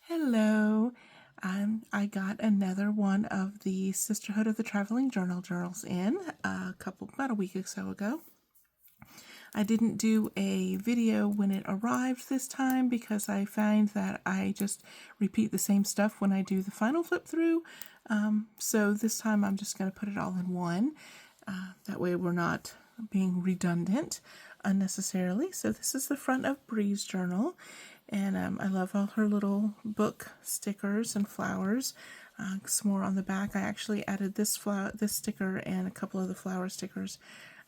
Hello. I got another one of the Sisterhood of the Traveling Journals in about a week or so ago. I didn't do a video when it arrived this time because I find that I just repeat the same stuff when I do the final flip through. So this time I'm just going to put it all in one. That way we're not being redundant unnecessarily. So this is the front of Bree's journal. And I love all her little book stickers and flowers. Some more on the back. I actually added this sticker and a couple of the flower stickers.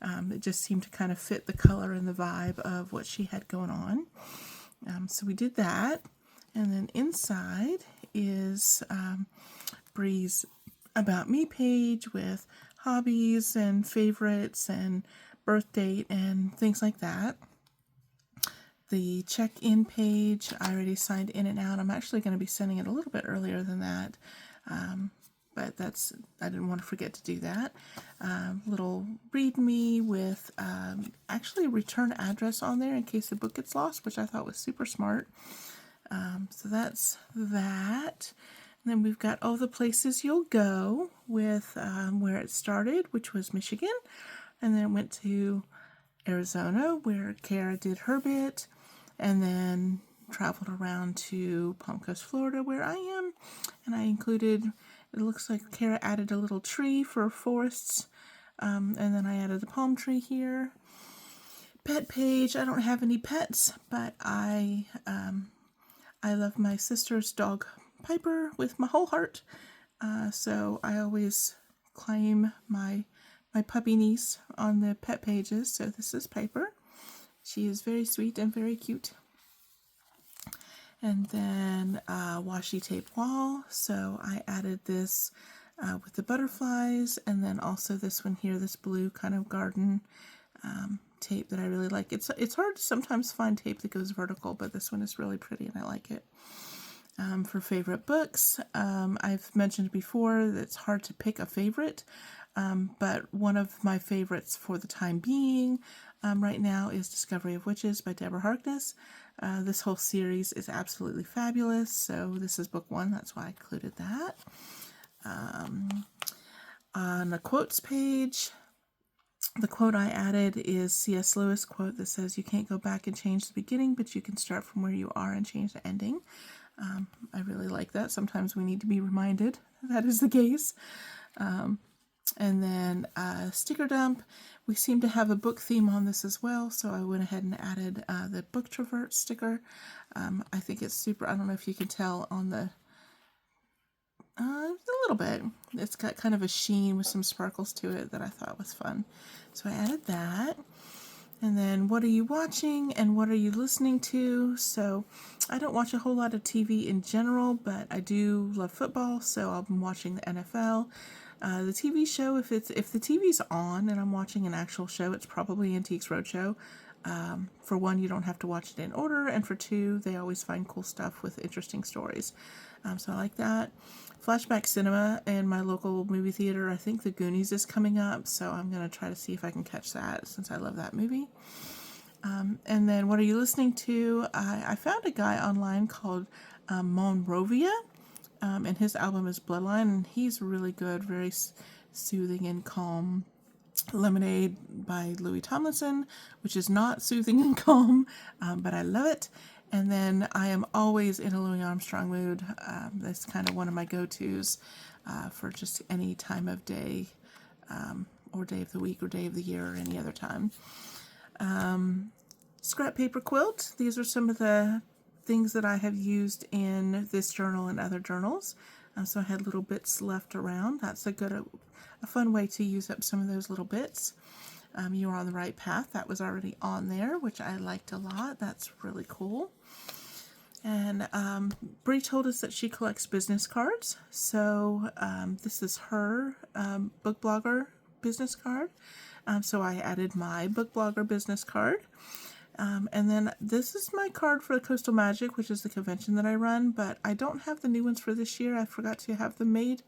It just seemed to kind of fit the color and the vibe of what she had going on. So we did that. And then inside is Bree's About Me page with hobbies and favorites and birth date and things like that. The check-in page, I already signed in and out. I'm actually going to be sending it a little bit earlier than that, but I didn't want to forget to do that. Little read me with actually a return address on there in case the book gets lost, which I thought was super smart. So that's that. And then we've got all the places you'll go with where it started, which was Michigan, and then it went to Arizona where Kara did her bit, and then traveled around to Palm Coast, Florida, where I am. And I included, it looks like Kara added a little tree for forests, and then I added the palm tree here. Pet page, I don't have any pets, but I love my sister's dog Piper with my whole heart, so I always claim my puppy niece on the pet pages. So this is Piper. She is very sweet and very cute. And then washi tape wall. So I added this with the butterflies, and then also this one here, this blue kind of garden tape that I really like. It's hard to sometimes find tape that goes vertical, but this one is really pretty and I like it. For favorite books, I've mentioned before that it's hard to pick a favorite. But one of my favorites for the time being right now is Discovery of Witches by Deborah Harkness. This whole series is absolutely fabulous, so this is book one, that's why I included that. On the quotes page, the quote I added is C.S. Lewis quote that says, "You can't go back and change the beginning, but you can start from where you are and change the ending." I really like that. Sometimes we need to be reminded that is the case. And then sticker dump. We seem to have a book theme on this as well, so I went ahead and added the book travert sticker. I think it's super, I don't know if you can tell on the, a little bit. It's got kind of a sheen with some sparkles to it that I thought was fun. So I added that. And then what are you watching and what are you listening to? So I don't watch a whole lot of TV in general, but I do love football, so I've been watching the NFL. The TV show, if the TV's on and I'm watching an actual show, it's probably Antiques Roadshow. For one, you don't have to watch it in order, and for two, they always find cool stuff with interesting stories. So I like that. Flashback Cinema in my local movie theater, I think The Goonies is coming up, so I'm going to try to see if I can catch that since I love that movie. And then what are you listening to? I found a guy online called Monrovia, and his album is Bloodline, and he's really good, very soothing and calm. Lemonade by Louis Tomlinson, which is not soothing and calm, but I love it. And then I am always in a Louis Armstrong mood. That's kind of one of my go-tos for just any time of day, or day of the week or day of the year or any other time. Scrap paper quilt. These are some of the things that I have used in this journal and other journals. So I had little bits left around. That's a fun way to use up some of those little bits. You are on the right path. That was already on there, which I liked a lot. That's really cool. And Bree told us that she collects business cards. So this is her book blogger business card. So I added my book blogger business card. And then this is my card for Coastal Magic, which is the convention that I run, but I don't have the new ones for this year. I forgot to have them made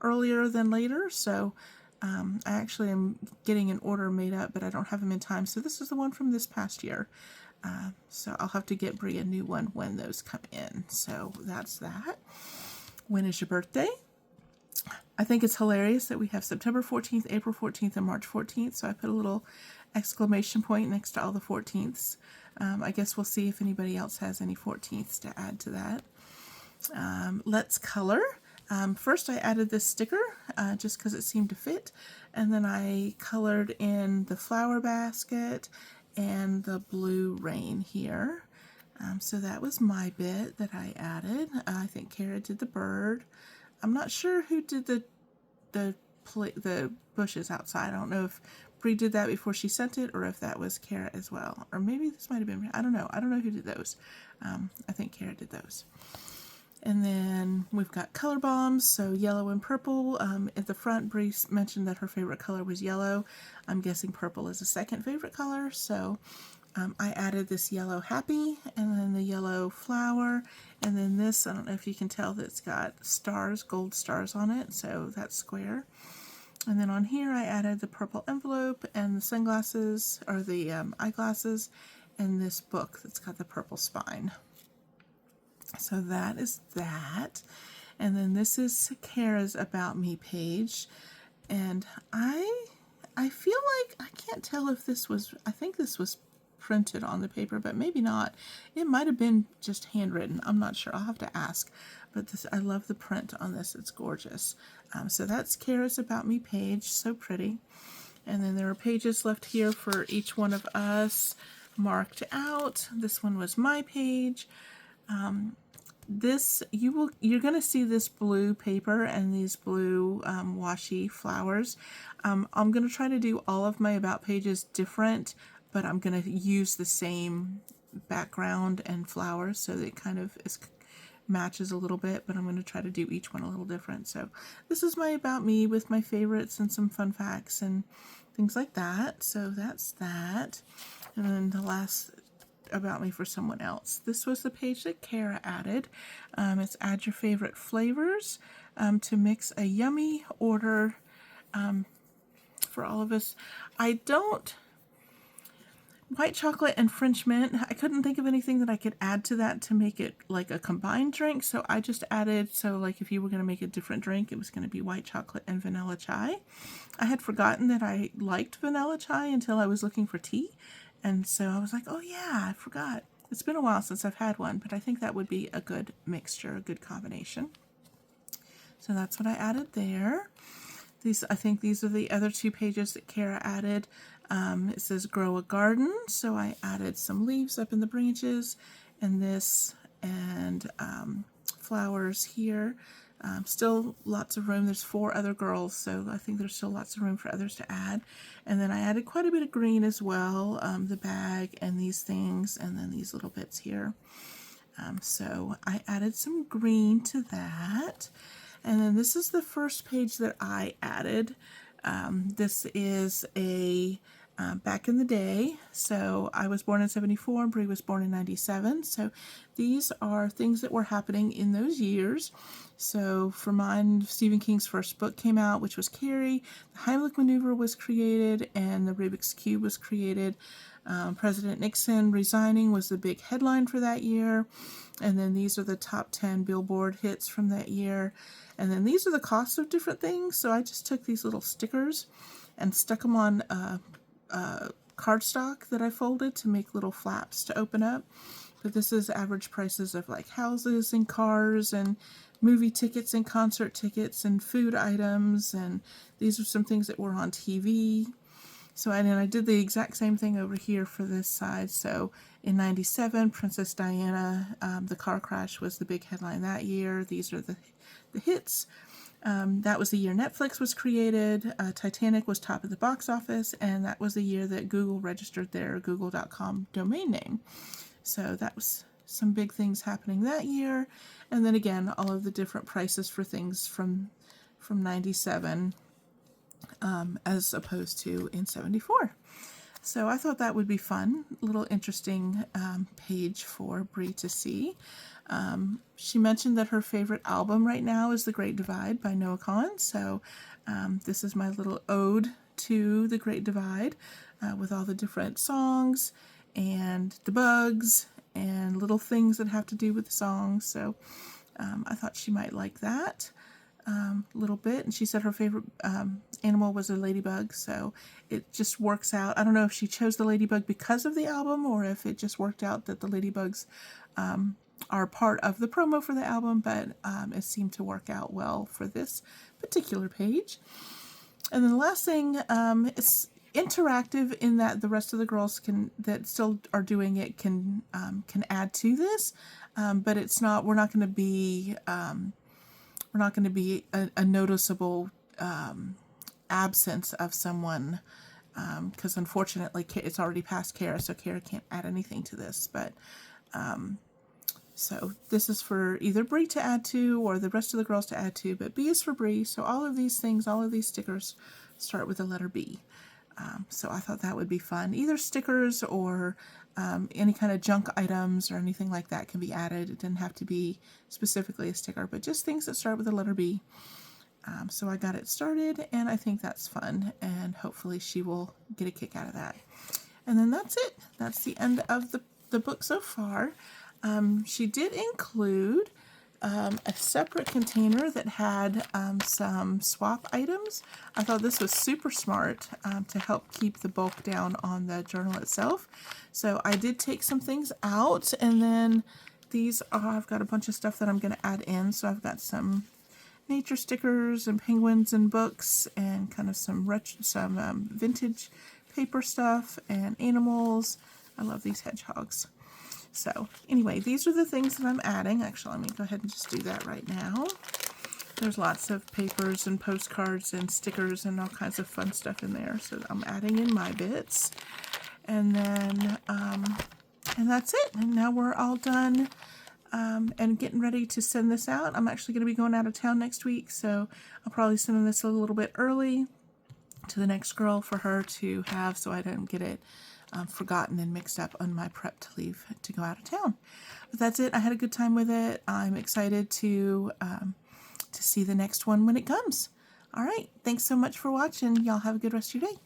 earlier than later, so I actually am getting an order made up, but I don't have them in time. So this is the one from this past year. So I'll have to get Bree a new one when those come in. So that's that. When is your birthday? I think it's hilarious that we have September 14th, April 14th, and March 14th. So I put a little exclamation point next to all the 14ths. I guess we'll see if anybody else has any 14ths to add to that. Let's color. First I added this sticker just because it seemed to fit, and then I colored in the flower basket and the blue rain here. So that was my bit that I added. I think Kara did the bird. I'm not sure who did the bushes outside. I don't know if Bree did that before she sent it, or if that was Kara as well. Or maybe this might have been, I don't know. I don't know who did those. I think Kara did those. And then we've got color bombs, so yellow and purple. At the front, Bree mentioned that her favorite color was yellow. I'm guessing purple is a second favorite color, so I added this yellow happy, and then the yellow flower, and then this, I don't know if you can tell, that's got stars, gold stars on it, so that's square. And then on here I added the purple envelope and the sunglasses, or the eyeglasses, and this book that's got the purple spine. So that is that. And then this is Kara's About Me page. And I feel like, I can't tell if this was, I think this was printed on the paper, but maybe not. It might have been just handwritten. I'm not sure. I'll have to ask. But this, I love the print on this. It's gorgeous. So that's Kara's About Me page. So pretty. And then there are pages left here for each one of us marked out. This one was my page. This, you're going to see this blue paper and these blue washi flowers. I'm going to try to do all of my About pages different, but I'm going to use the same background and flowers so that it kind of matches a little bit, but I'm going to try to do each one a little different. So this is my About Me with my favorites and some fun facts and things like that. So that's that. And then the last About Me for someone else. This was the page that Kara added. It's add your favorite flavors to mix a yummy order for all of us. White chocolate and French mint, I couldn't think of anything that I could add to that to make it like a combined drink, so I just added, so like if you were going to make a different drink, it was going to be white chocolate and vanilla chai. I had forgotten that I liked vanilla chai until I was looking for tea, and so I was like, oh yeah, I forgot. It's been a while since I've had one, but I think that would be a good mixture, a good combination. So that's what I added there. I think these are the other two pages that Kara added. It says grow a garden, so I added some leaves up in the branches, and this, and flowers here. Still lots of room. There's 4 other girls, so I think there's still lots of room for others to add. And then I added quite a bit of green as well, the bag and these things, and then these little bits here. So I added some green to that. And then this is the first page that I added. This is a back in the day. So I was born in 74, Bree was born in 97. So these are things that were happening in those years. So for mine, Stephen King's first book came out, which was Carrie. The Heimlich Maneuver was created, and the Rubik's Cube was created. President Nixon resigning was the big headline for that year. And then these are the top 10 Billboard hits from that year. And then these are the costs of different things. So I just took these little stickers and stuck them on cardstock that I folded to make little flaps to open up. But this is average prices of like houses and cars and movie tickets and concert tickets and food items. And these are some things that were on TV. So, and then I did the exact same thing over here for this side. So in 97, Princess Diana, the car crash was the big headline that year. These are the hits. That was the year Netflix was created. Titanic was top of the box office, and that was the year that Google registered their google.com domain name. So that was some big things happening that year. And then again, all of the different prices for things from 97 as opposed to in 74. So I thought that would be fun, a little interesting page for Bree to see. She mentioned that her favorite album right now is The Great Divide by Noah Kahan. So this is my little ode to The Great Divide with all the different songs and the bugs and little things that have to do with the songs. So I thought she might like that a little bit. And she said her favorite animal was a ladybug, so it just works out. I don't know if she chose the ladybug because of the album or if it just worked out that the ladybugs are part of the promo for the album, but it seemed to work out well for this particular page. And then the last thing, it's interactive in that the rest of the girls that still are doing it can add to this, but it's not. We're not going to be a noticeable absence of someone, because unfortunately it's already past Kara, so Kara can't add anything to this. But so this is for either Bree to add to or the rest of the girls to add to, but B is for Bree. So all of these things, all of these stickers start with the letter B. So I thought that would be fun. Either stickers or any kind of junk items or anything like that can be added. It didn't have to be specifically a sticker, but just things that start with the letter B. So I got it started, and I think that's fun, and hopefully she will get a kick out of that. And then that's it. That's the end of the book so far. She did include a separate container that had some swap items. I thought this was super smart to help keep the bulk down on the journal itself. So I did take some things out, and then these are, I've got a bunch of stuff that I'm going to add in. So I've got some nature stickers and penguins and books and kind of some vintage paper stuff and animals. I love these hedgehogs. So anyway, these are the things that I'm adding. Actually, let me go ahead and just do that right now. There's lots of papers and postcards and stickers and all kinds of fun stuff in there. So I'm adding in my bits. And then, and that's it. And now we're all done and getting ready to send this out. I'm actually going to be going out of town next week, so I'll probably send this a little bit early to the next girl for her to have, so I don't get it forgotten and mixed up on my prep to leave to go out of town. But that's it. I had a good time with it. I'm excited to see the next one when it comes. All right. Thanks so much for watching. Y'all have a good rest of your day.